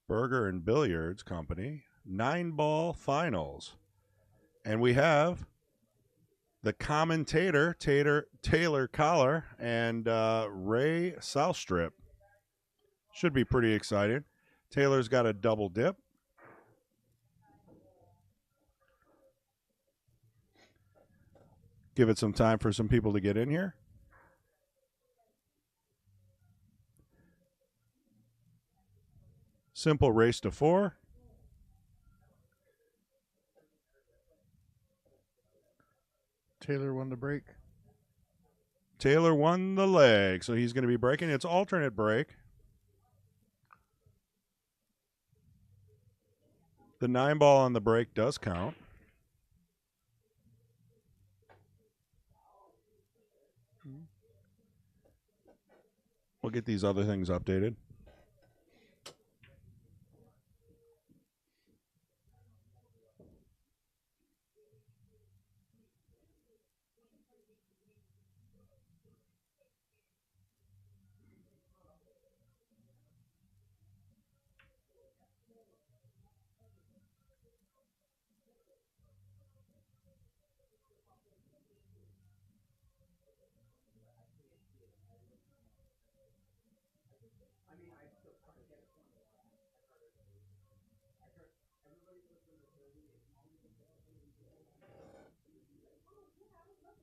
Burger and Billiards Company 9-ball finals. And we have the commentator, Taylor Collar, and Ray Southstrip. Should be pretty exciting. Taylor's got a double dip. Give it some time for some people to get in here. Simple race to 4. Taylor won the break. Taylor won the leg, so he's going to be breaking. It's alternate break. The 9-ball on the break does count. We'll get these other things updated.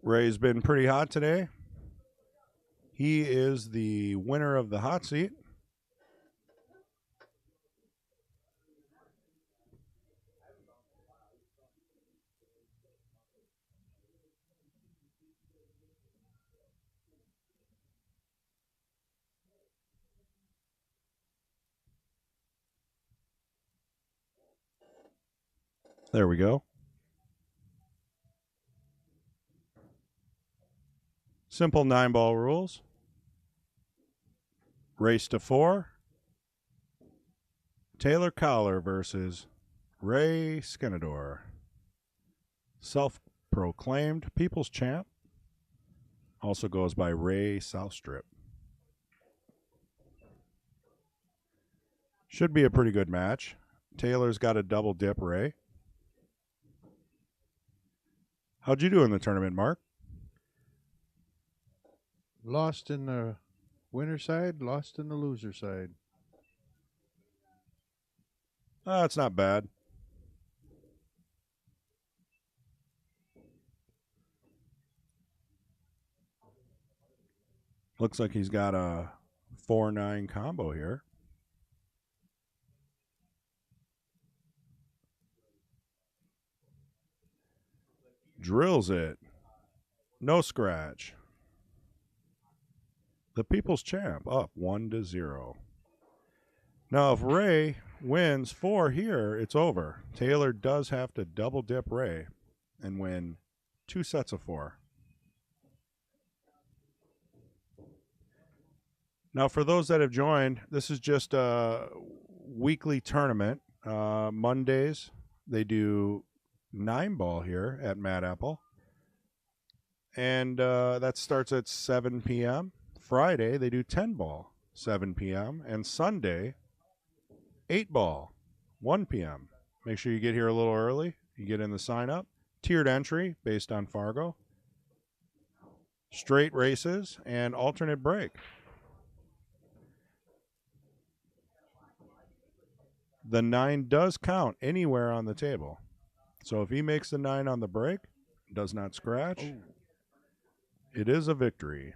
Ray's been pretty hot today. He is the winner of the hot seat. There we go. Simple 9-ball rules. Race to 4. Taylor Collar versus Ray Skinador. Self-proclaimed people's champ. Also goes by Ray Southstrip. Should be a pretty good match. Taylor's got a double dip, Ray. How'd you do in the tournament, Mark? Lost in the winner side, lost in the loser side. It's not bad. Looks like he's got a 4-9 combo here. Drills it. No scratch. The people's champ up 1-0. Now, if Ray wins 4 here, it's over. Taylor does have to double dip Ray and win 2 sets of 4. Now, for those that have joined, this is just a weekly tournament. Mondays, they do 9-ball here at Mad Apple. And that starts at 7 p.m. Friday, they do 10-ball, 7 p.m. And Sunday, 8-ball, 1 p.m. Make sure you get here a little early. You get in the sign-up. Tiered entry based on Fargo. Straight races and alternate break. The 9 does count anywhere on the table. So if he makes the 9 on the break, does not scratch, it is a victory.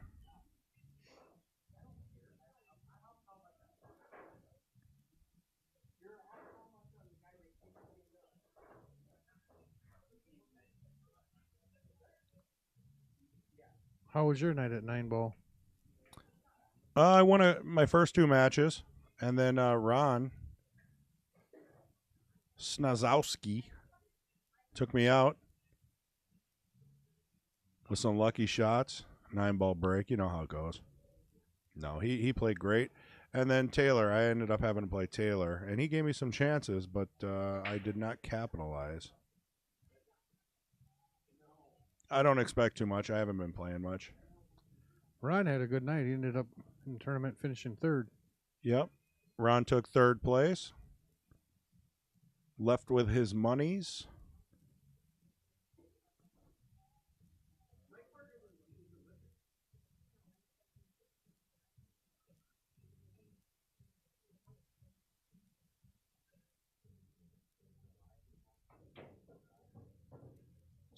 How was your night at 9-ball? I won my first 2 matches, and then Ron Snazowski took me out with some lucky shots. 9-ball break, you know how it goes. No, he played great. And then Taylor, I ended up having to play Taylor, and he gave me some chances, but I did not capitalize. I don't expect too much. I haven't been playing much. Ron had a good night. He ended up in the tournament finishing 3rd. Yep. Ron took 3rd place. left with his monies.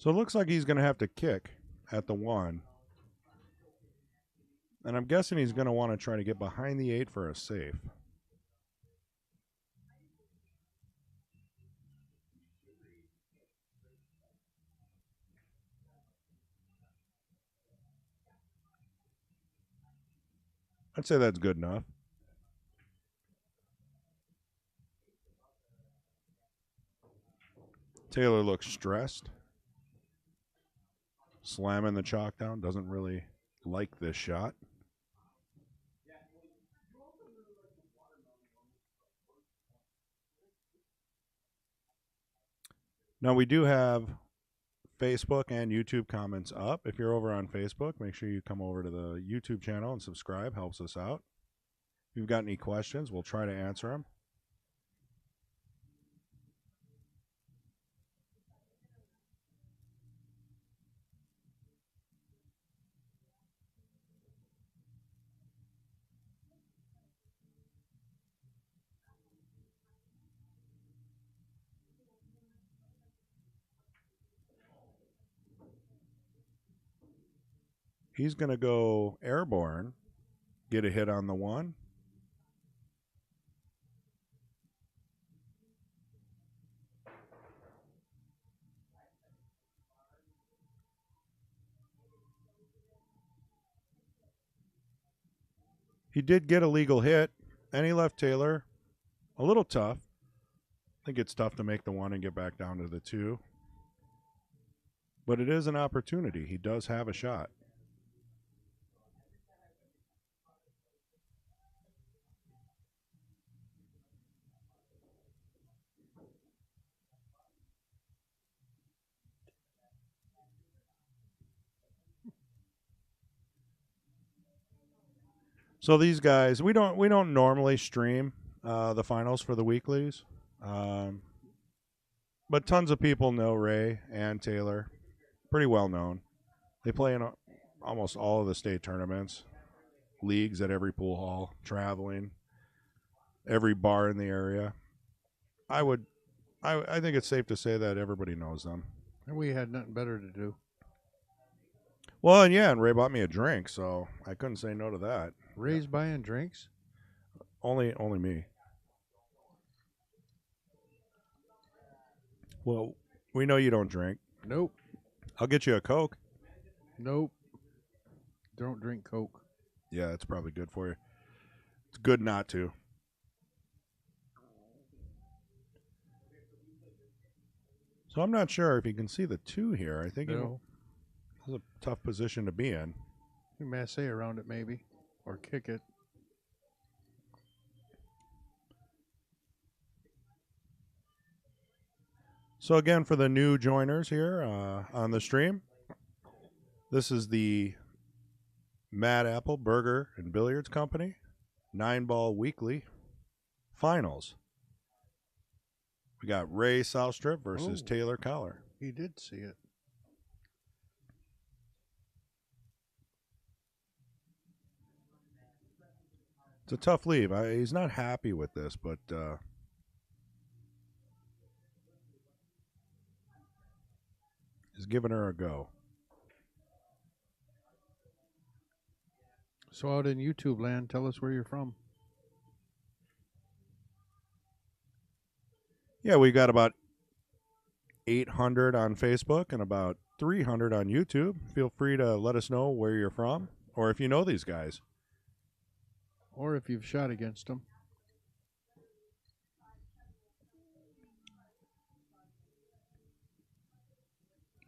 So it looks like he's going to have to kick at the 1. And I'm guessing he's going to want to try to get behind the 8 for a safe. I'd say that's good enough. Taylor looks stressed. Slamming the chalk down. Doesn't really like this shot. Now we do have Facebook and YouTube comments up. If you're over on Facebook, make sure you come over to the YouTube channel and subscribe. Helps us out. If you've got any questions, we'll try to answer them. He's going to go airborne, get a hit on the 1. He did get a legal hit, and he left Taylor a little tough. I think it's tough to make the 1 and get back down to the 2. But it is an opportunity. He does have a shot. So these guys, we don't normally stream the finals for the weeklies, but tons of people know Ray and Taylor, pretty well known. They play in almost all of the state tournaments, leagues at every pool hall, traveling, every bar in the area. I think it's safe to say that everybody knows them. And we had nothing better to do. Well, and Ray bought me a drink, so I couldn't say no to that. Ray's buying drinks? Only me. Well, we know you don't drink. Nope. I'll get you a Coke. Nope. Don't drink Coke. Yeah, it's probably good for you. It's good not to. So I'm not sure if you can see the 2 here. I think No. it's a tough position to be in. You masse around it maybe. Or kick it. So again, for the new joiners here on the stream, this is the Mad Apple Burger and Billiards Company 9-ball weekly finals. We got Ray Southstrip versus Taylor Collar. He did see it. It's a tough leave. He's not happy with this, but he's giving her a go. So out in YouTube land, tell us where you're from. Yeah, we got about 800 on Facebook and about 300 on YouTube. Feel free to let us know where you're from or if you know these guys. Or if you've shot against them.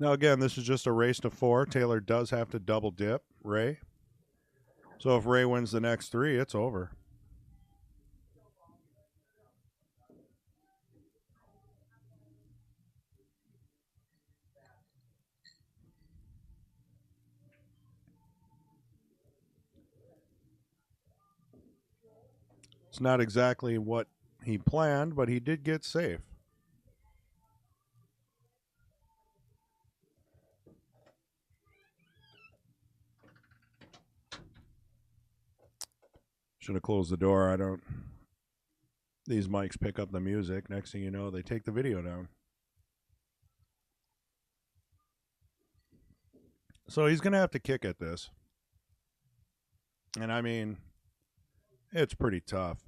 Now, again, this is just a race to 4. Taylor does have to double dip Ray. So if Ray wins the next 3, it's over. It's not exactly what he planned, but he did get safe. Should have closed the door. I don't. These mics pick up the music. Next thing you know, they take the video down. So he's going to have to kick at this. And I mean, it's pretty tough.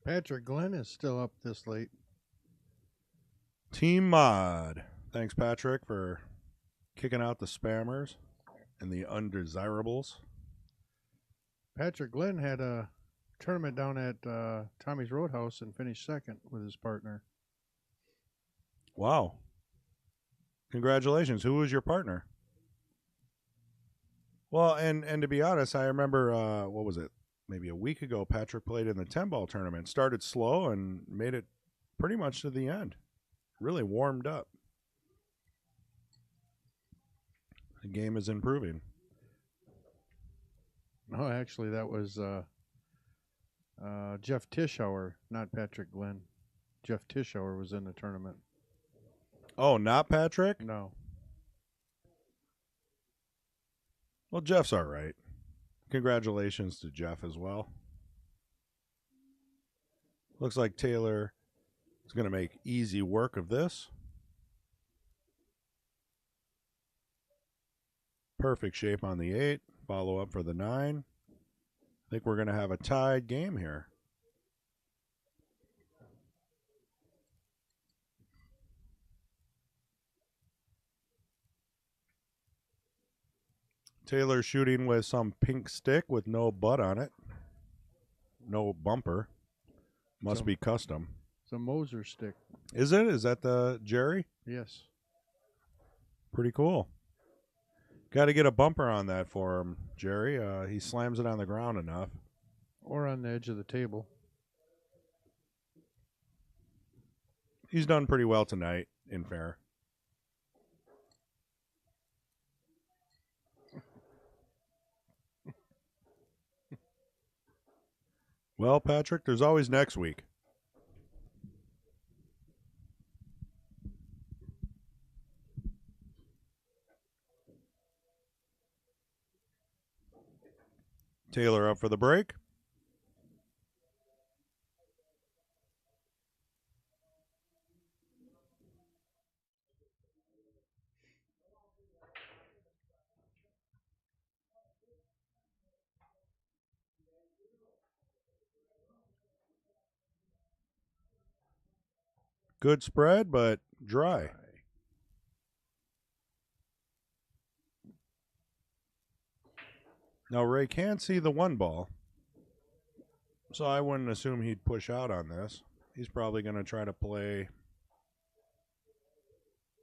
Patrick Glenn is still up this late. Team Mod. Thanks, Patrick, for kicking out the spammers and the undesirables. Patrick Glenn had a tournament down at Tommy's Roadhouse and finished second with his partner. Wow. Congratulations. Who was your partner? Well, and to be honest, I remember, what was it? Maybe a week ago, Patrick played in the 10-ball tournament. Started slow and made it pretty much to the end. Really warmed up. The game is improving. No, actually, that was Jeff Tischauer, not Patrick Glenn. Jeff Tischauer was in the tournament. Oh, not Patrick? No. Well, Jeff's all right. Congratulations to Jeff as well. Looks like Taylor is going to make easy work of this. Perfect shape on the 8. Follow up for the 9. I think we're going to have a tied game here. Taylor shooting with some pink stick with no butt on it. No bumper. Must be custom. It's a Moser stick. Is it? Is that the Jerry? Yes. Pretty cool. Got to get a bumper on that for him, Jerry. He slams it on the ground enough. Or on the edge of the table. He's done pretty well tonight, in fair. Well, Patrick, there's always next week. Taylor up for the break. Good spread, but dry. Now, Ray can see the 1 ball, so I wouldn't assume he'd push out on this. He's probably going to try to play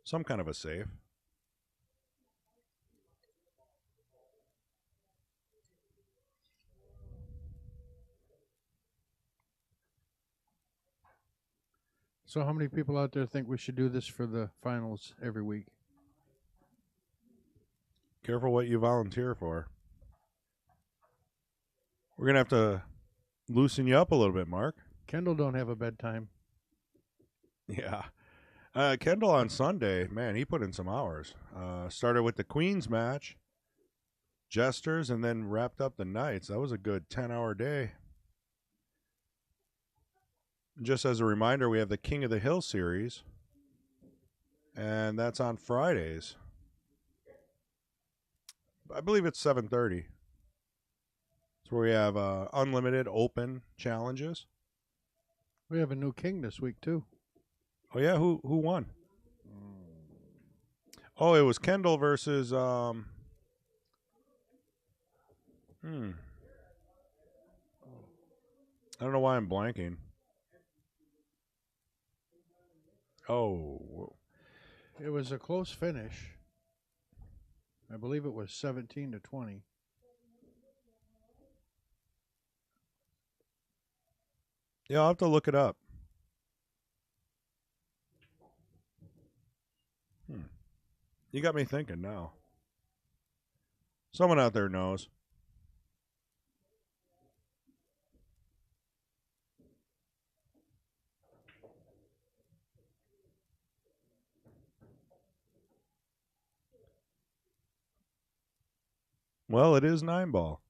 some kind of a safe. So how many people out there think we should do this for the finals every week? Careful what you volunteer for. We're going to have to loosen you up a little bit, Mark. Kendall don't have a bedtime. Yeah. Kendall on Sunday, man, he put in some hours. Started with the Queens match, Jesters, and then wrapped up the Knights. That was a good 10-hour day. Just as a reminder, we have the King of the Hill series, and that's on Fridays. I believe it's 7:30. It's where we have unlimited open challenges. We have a new king this week, too. Oh, yeah? Who won? Oh, it was Kendall versus... I don't know why I'm blanking. Oh. It was a close finish. I believe it was 17-20. Yeah, I'll have to look it up. You got me thinking now. Someone out there knows. Well, it is 9 ball.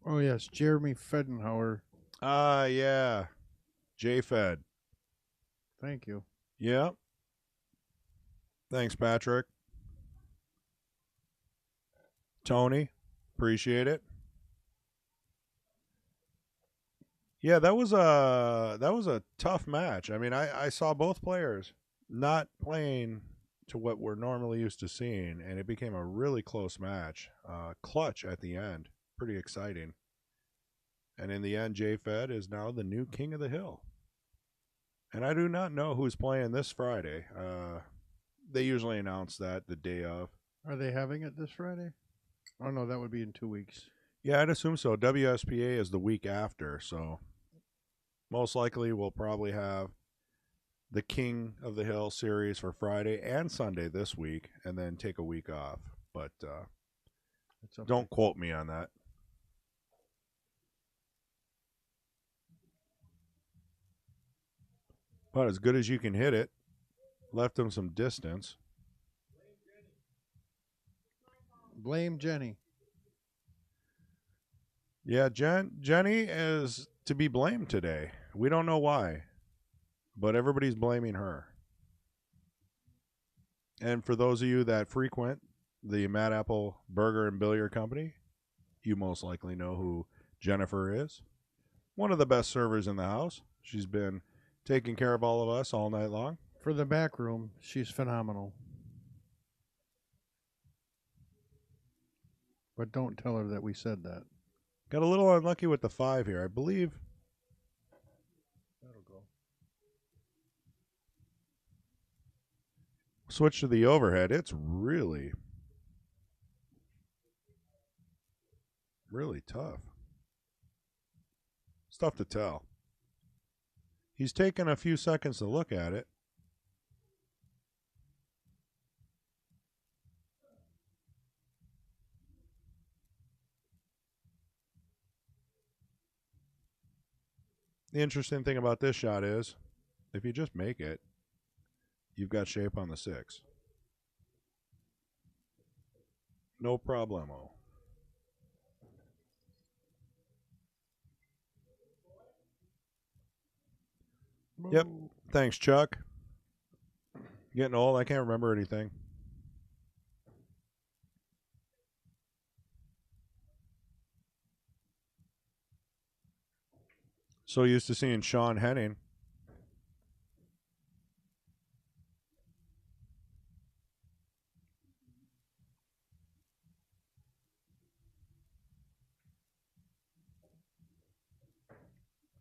Oh, yes. Jeremy Fedenhauer. Yeah. J-Fed. Thank you. Yeah. Thanks, Patrick. Tony, appreciate it. Yeah, that was a tough match. I mean, I saw both players not playing to what we're normally used to seeing, and it became a really close match. Clutch at the end, pretty exciting. And in the end, J Fed is now the new king of the hill. And I do not know who's playing this Friday. They usually announce that the day of. Are they having it this Friday? Oh, no, that would be in 2 weeks. Yeah, I'd assume so. WSPA is the week after, so most likely we'll probably have the King of the Hill series for Friday and Sunday this week, and then take a week off. But don't quote me on that. But as good as you can hit it, left him some distance. Blame Jenny. Yeah, Jenny is to be blamed today. We don't know why, but everybody's blaming her. And for those of you that frequent the Mad Apple Burger and Billiard Company, you most likely know who Jennifer is. One of the best servers in the house. She's been taking care of all of us all night long. For the back room, she's phenomenal. But don't tell her that we said that. Got a little unlucky with the 5 here. I believe That'll go. switch to the overhead. It's really, really tough. It's tough to tell. He's taken a few seconds to look at it. The interesting thing about this shot is, if you just make it, you've got shape on the 6. No problemo. Yep. Thanks, Chuck. Getting old. I can't remember anything. So used to seeing Sean Henning.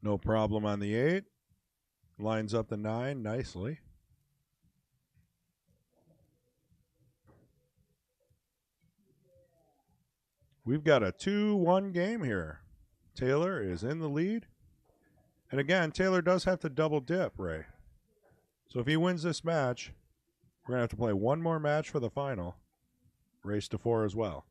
No problem on the 8. Lines up the 9 nicely. We've got a 2-1 game here. Taylor is in the lead. And again, Taylor does have to double dip, Ray. So if he wins this match, we're going to have to play one more match for the final. Race to 4 as well.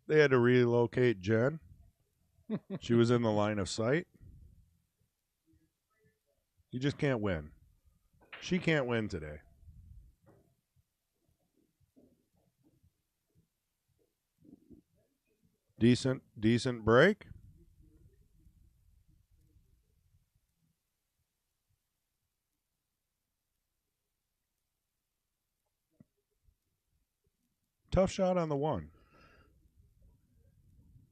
They had to relocate Jen. She was in the line of sight. You just can't win. She can't win today. Decent break. Tough shot on the 1.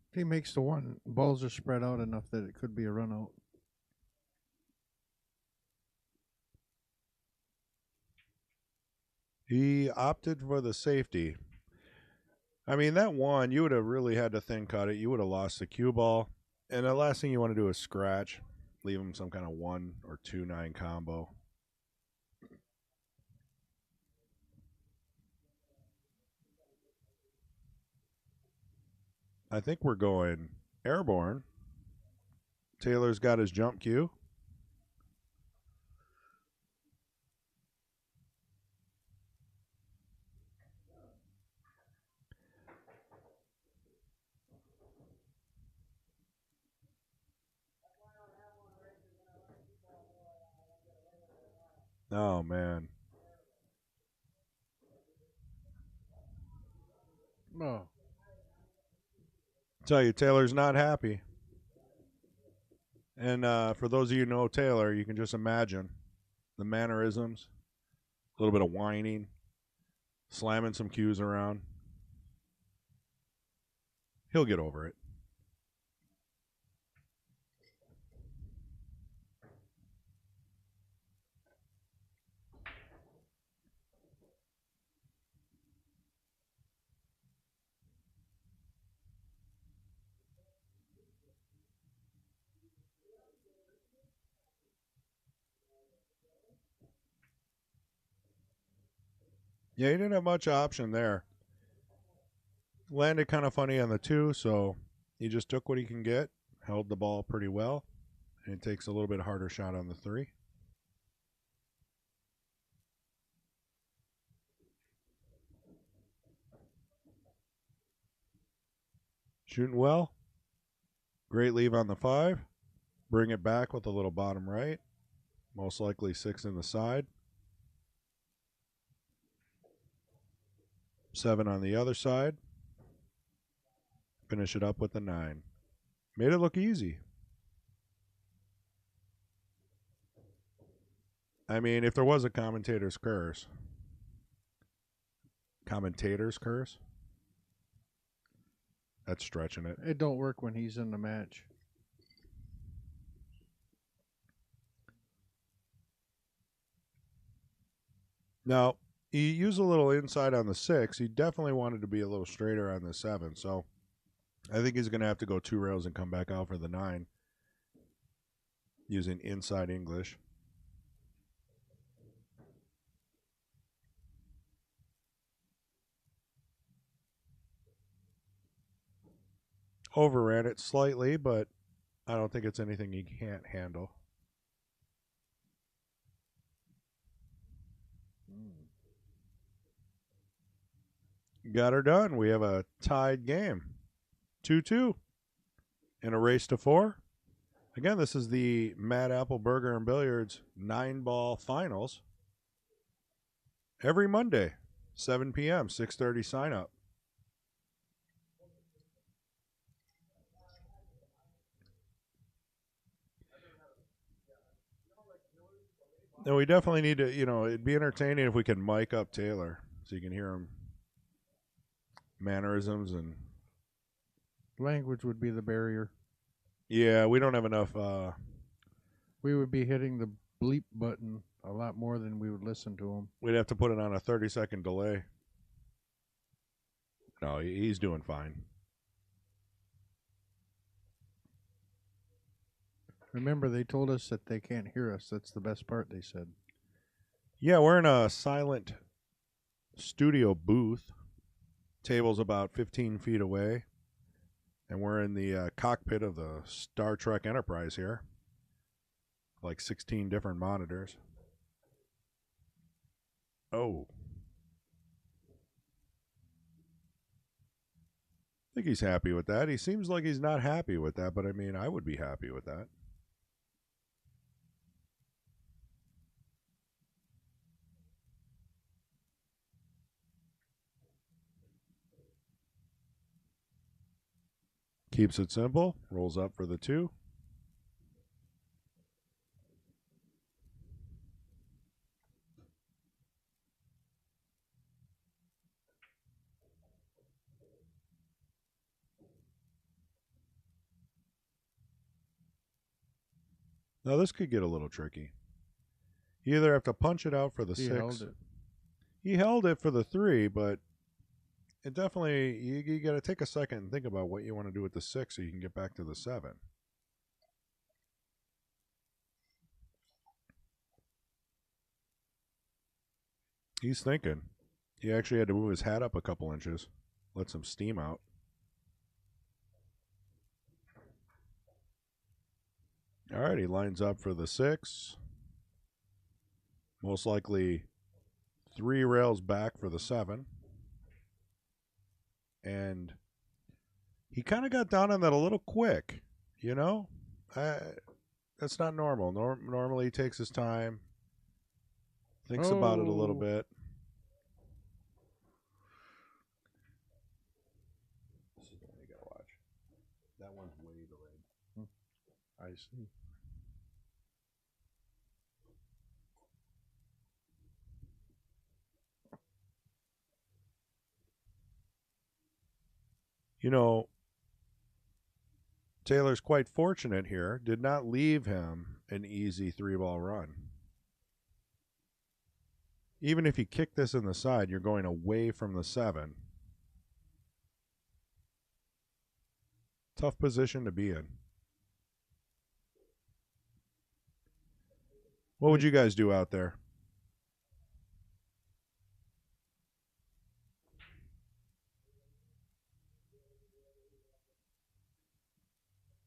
If he makes the 1, balls are spread out enough that it could be a run out. He opted for the safety. I mean, that 1, you would have really had to thin cut it. You would have lost the cue ball. And the last thing you want to do is scratch. Leave him some kind of 1 or 2-9 combo. I think we're going airborne. Taylor's got his jump cue. Oh, man. Oh, Tell you, Taylor's not happy. And for those of you who know Taylor, you can just imagine the mannerisms, a little bit of whining, slamming some cues around. He'll get over it. Yeah, he didn't have much option there. Landed kind of funny on the 2, so he just took what he can get, held the ball pretty well, and he takes a little bit harder shot on the 3. Shooting well. Great leave on the 5. Bring it back with a little bottom right. Most likely 6 in the side. 7 on the other side. Finish it up with the 9. Made it look easy. I mean, if there was a commentator's curse. Commentator's curse? That's stretching it. it don't work when he's in the match. Now, he used a little inside on the 6. He definitely wanted to be a little straighter on the 7. So I think he's going to have to go 2 rails and come back out for the 9 using inside English. Overran it slightly, but I don't think it's anything he can't handle. Got her done. We have a tied game. 2-2 in a race to 4. Again, this is the Mad Apple Burger and Billiards 9-ball finals. Every Monday, 7 p.m., 6:30 sign up. And we definitely need to, it'd be entertaining if we could mic up Taylor so you can hear him mannerisms and Language would be the barrier. yeah, we don't have enough We would be hitting the bleep button a lot more than we would listen to him. we'd have to put it on a 30-second delay. No, he's doing fine. Remember, they told us that they can't hear us. That's the best part, they said. Yeah, we're in a silent studio booth. Table's about 15 feet away. And we're in the cockpit of the Star Trek Enterprise here. Like 16 different monitors. Oh. I think he's happy with that. He seems like he's not happy with that, but I mean, I would be happy with that. Keeps it simple. Rolls up for the 2. Now, this could get a little tricky. You either have to punch it out for the He 6. held it. He held it for the 3, but it definitely, you got to take a second and think about what you want to do with the 6 so you can get back to the 7. He's thinking. He actually had to move his hat up a couple inches, let some steam out. All right, he lines up for the 6. Most likely 3 rails back for the 7. And he kind of got down on that a little quick, you know? That's not normal. Normally he takes his time. Thinks about it a little bit. This is the one you gotta watch. That one's way delayed. I see. You know, Taylor's quite fortunate here. Did not leave him an easy 3-ball run. Even if you kick this in the side, you're going away from the 7. Tough position to be in. What would you guys do out there?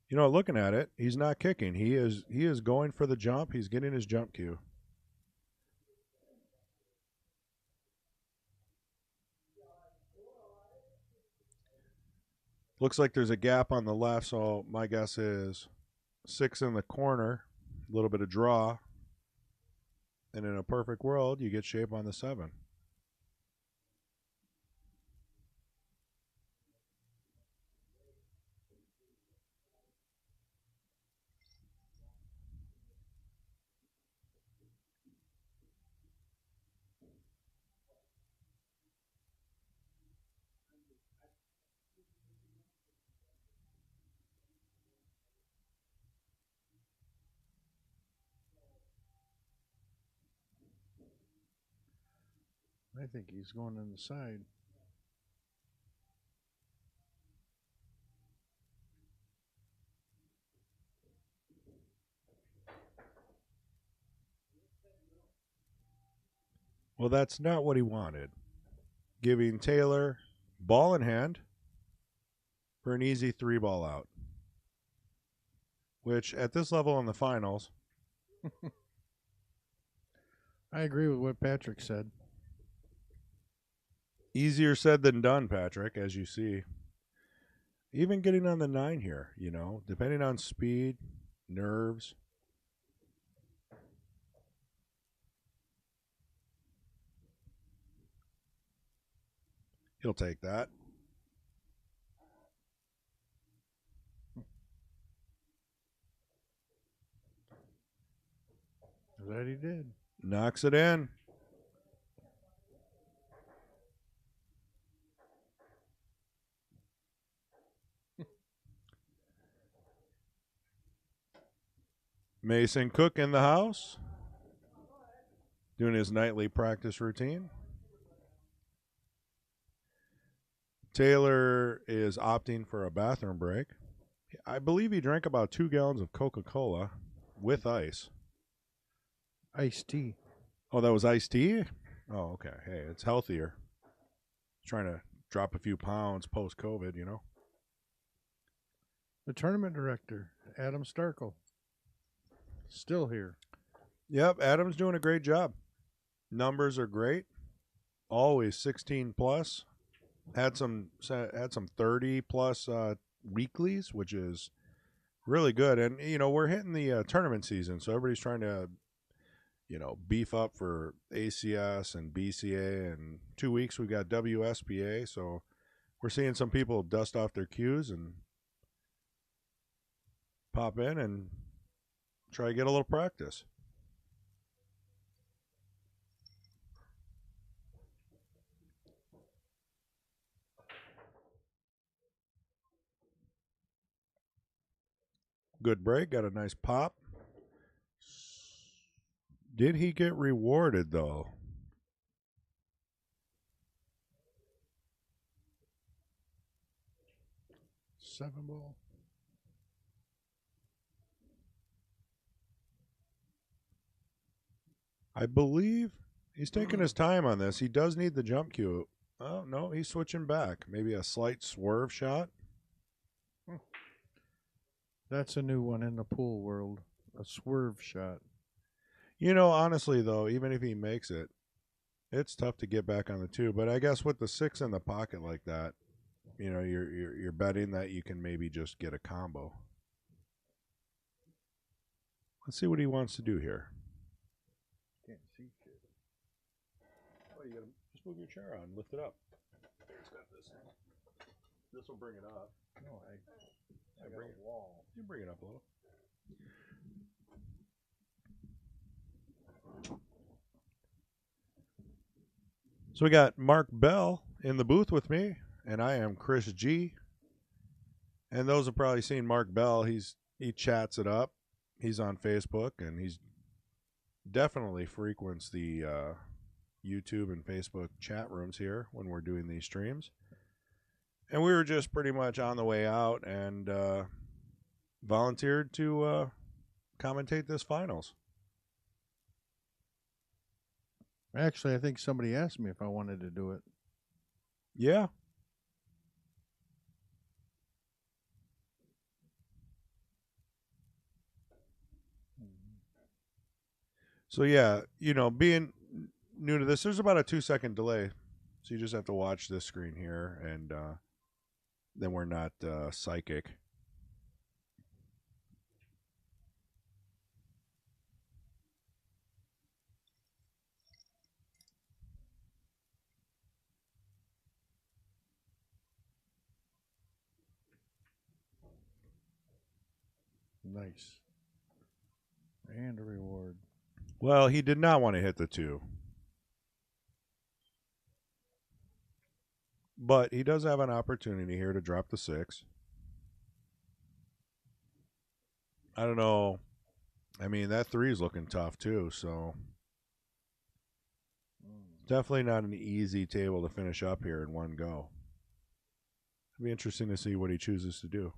You know, looking at it, he's not kicking. He is going for the jump. He's getting his jump cue. Looks like there's a gap on the left, so my guess is 6 in the corner, a little bit of draw, and in a perfect world, you get shape on the 7. I think he's going on the side. Well, that's not what he wanted. Giving Taylor ball in hand for an easy 3-ball out, which at this level in the finals, I agree with what Patrick said. easier said than done, Patrick, as you see. Even getting on the 9 here, depending on speed, nerves. He'll take that. That he did. Knocks it in. Mason Cook in the house, doing his nightly practice routine. Taylor is opting for a bathroom break. I believe he drank about 2 gallons of Coca-Cola with ice. Iced tea. Oh, that was iced tea? Oh, okay. Hey, it's healthier. Trying to drop a few pounds post-COVID, The tournament director, Adam Starkle, still here. Yep, Adam's doing a great job. Numbers are great. Always 16 plus. Had some 30 plus weeklies, which is really good. And we're hitting the tournament season, so everybody's trying to beef up for ACS and BCA. And 2 weeks we got WSBA, so we're seeing some people dust off their cues and pop in and try to get a little practice. Good break, got a nice pop. Did he get rewarded, though? Seven ball. I believe he's taking his time on this. He does need the jump cue. Oh, no, he's switching back. Maybe a slight swerve shot. That's a new one in the pool world. A swerve shot. Honestly, though, even if he makes it, it's tough to get back on the 2. But I guess with the 6 in the pocket like that, you're betting that you can maybe just get a combo. Let's see what he wants to do here. Can't see shit. Oh, you gotta just move your chair on, lift it up. There, it's got this. This will bring it up. No, I got bring a wall. You bring it up a little. So we got Mark Bell in the booth with me, and I am Chris G. And those have probably seen Mark Bell. He chats it up. He's on Facebook, and he's definitely frequents the YouTube and Facebook chat rooms here when we're doing these streams. And we were just pretty much on the way out and volunteered to commentate this finals. Actually, I think somebody asked me if I wanted to do it. Yeah. So yeah, you know, being new to this, there's about a 2-second delay. So you just have to watch this screen here, and then we're not psychic. Nice. And a reward. Well, he did not want to hit the 2. But he does have an opportunity here to drop the 6. I don't know. I mean, that 3 is looking tough too, so definitely not an easy table to finish up here in one go. It'll be interesting to see what he chooses to do.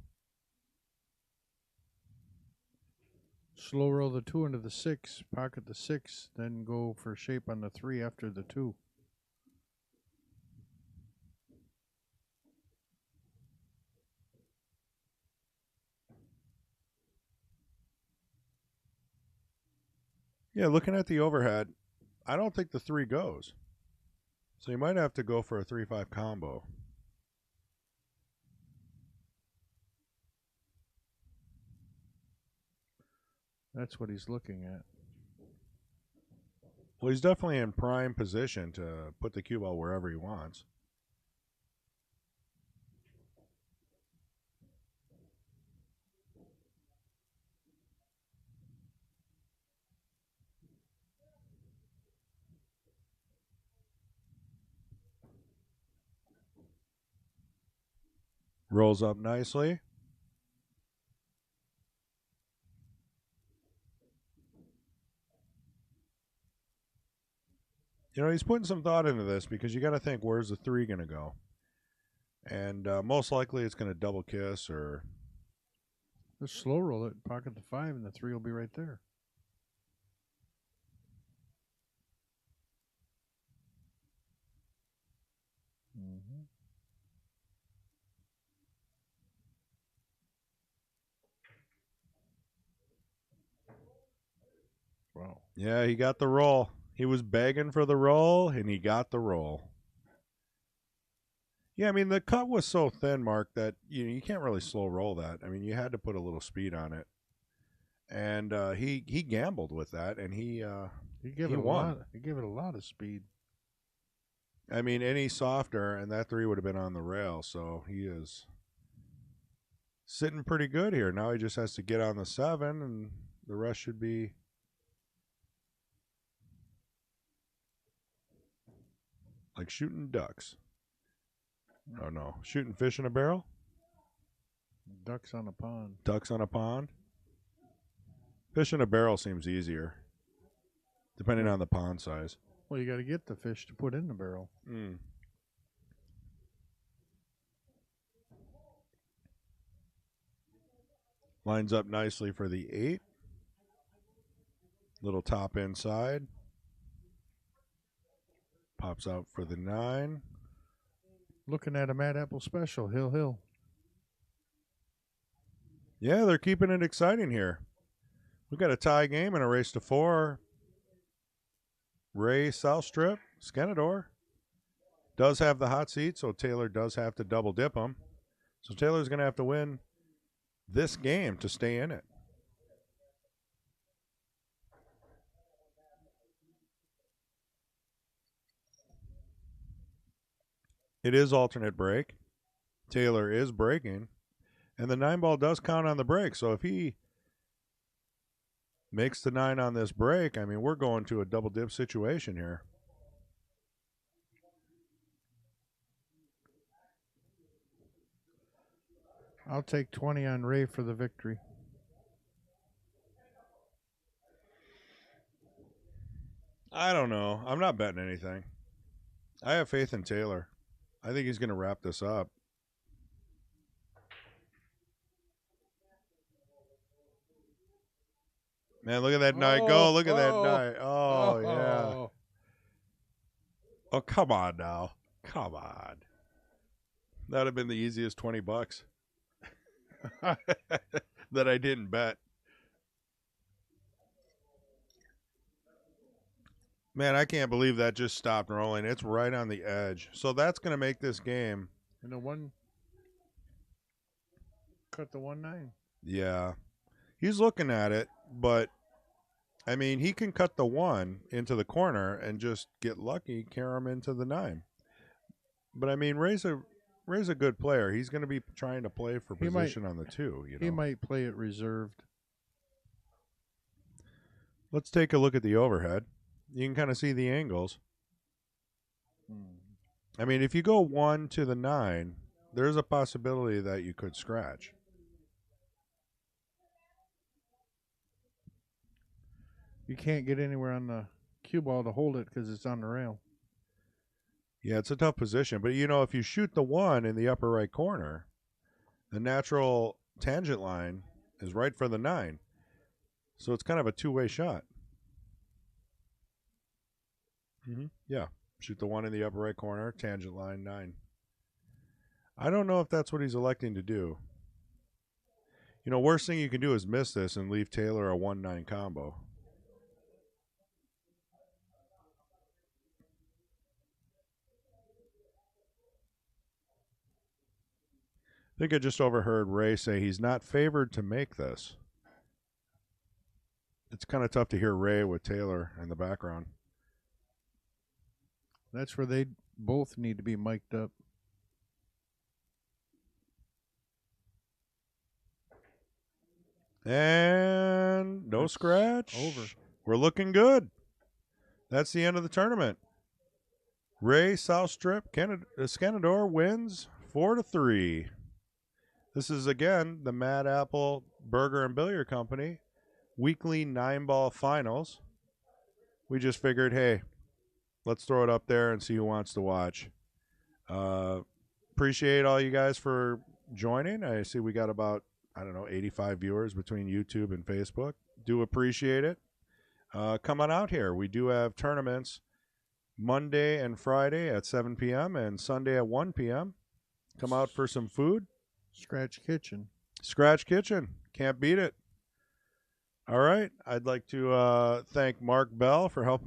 Slow roll the 2 into the 6, pocket the 6, then go for shape on the 3 after the 2. Yeah, looking at the overhead, I don't think the 3 goes. So you might have to go for a 3-5 combo. That's what he's looking at. Well, he's definitely in prime position to put the cue ball wherever he wants. Rolls up nicely. You know, he's putting some thought into this because you got to think, where's the 3 going to go? And most likely it's going to double kiss or... Just slow roll it, pocket the 5, and the 3 will be right there. Mm-hmm. Wow. Yeah, he got the roll. He was begging for the roll, and he got the roll. Yeah, I mean, the cut was so thin, Mark, that you can't really slow roll that. I mean, you had to put a little speed on it. And he gambled with that, and he gave it won. He gave it a lot of speed. I mean, any softer, and that 3 would have been on the rail. So he is sitting pretty good here. Now he just has to get on the 7, and the rest should be... like shooting ducks. Oh, no. Shooting fish in a barrel? Ducks on a pond. Ducks on a pond? Fish in a barrel seems easier, depending on the pond size. Well, you got to get the fish to put in the barrel. Mm. Lines up nicely for the 8. Little top inside. Pops out for the 9. Looking at a Mad Apple special, Hill. Yeah, they're keeping it exciting here. We've got a tie game and a race to 4. Ray Southstrip, Skenador, does have the hot seat, so Taylor does have to double dip him. So Taylor's going to have to win this game to stay in it. It is alternate break. Taylor is breaking. And the 9-ball does count on the break. So if he makes the 9 on this break, I mean, we're going to a double dip situation here. I'll take 20 on Ray for the victory. I don't know. I'm not betting anything. I have faith in Taylor. I think he's going to wrap this up. Man, look at that night go. Look at that night. Oh, yeah. Oh, come on now. Come on. That would have been the easiest $20 that I didn't bet. Man, I can't believe that just stopped rolling. It's right on the edge. So that's going to make this game. And the one cut the 1-9. Yeah. He's looking at it, but I mean, he can cut the 1 into the corner and just get lucky, carry him into the 9. But I mean, Ray's a good player. He's going to be trying to play for position on the 2. You know? He might play it reserved. Let's take a look at the overhead. You can kind of see the angles. I mean, if you go 1 to the 9, there's a possibility that you could scratch. You can't get anywhere on the cue ball to hold it because it's on the rail. Yeah, it's a tough position. But, you know, if you shoot the 1 in the upper right corner, the natural tangent line is right for the 9. So it's kind of a two-way shot. Yeah, shoot the 1 in the upper right corner, tangent line 9. I don't know if that's what he's electing to do. You know, worst thing you can do is miss this and leave Taylor a 1-9 combo. I think I just overheard Ray say he's not favored to make this. It's kind of tough to hear Ray with Taylor in the background. That's where they both need to be mic'd up. And no scratch. Over. We're looking good. That's the end of the tournament. Ray Southstrip, Scanador wins 4-3. This is, again, the Mad Apple Burger and Billiard Company weekly 9-ball finals. We just figured, hey, let's throw it up there and see who wants to watch. Appreciate all you guys for joining. I see we got about, 85 viewers between YouTube and Facebook. Do appreciate it. Come on out here. We do have tournaments Monday and Friday at 7 p.m. and Sunday at 1 p.m. Come out for some food. Scratch Kitchen. Scratch Kitchen. Can't beat it. All right. I'd like to thank Mark Bell for helping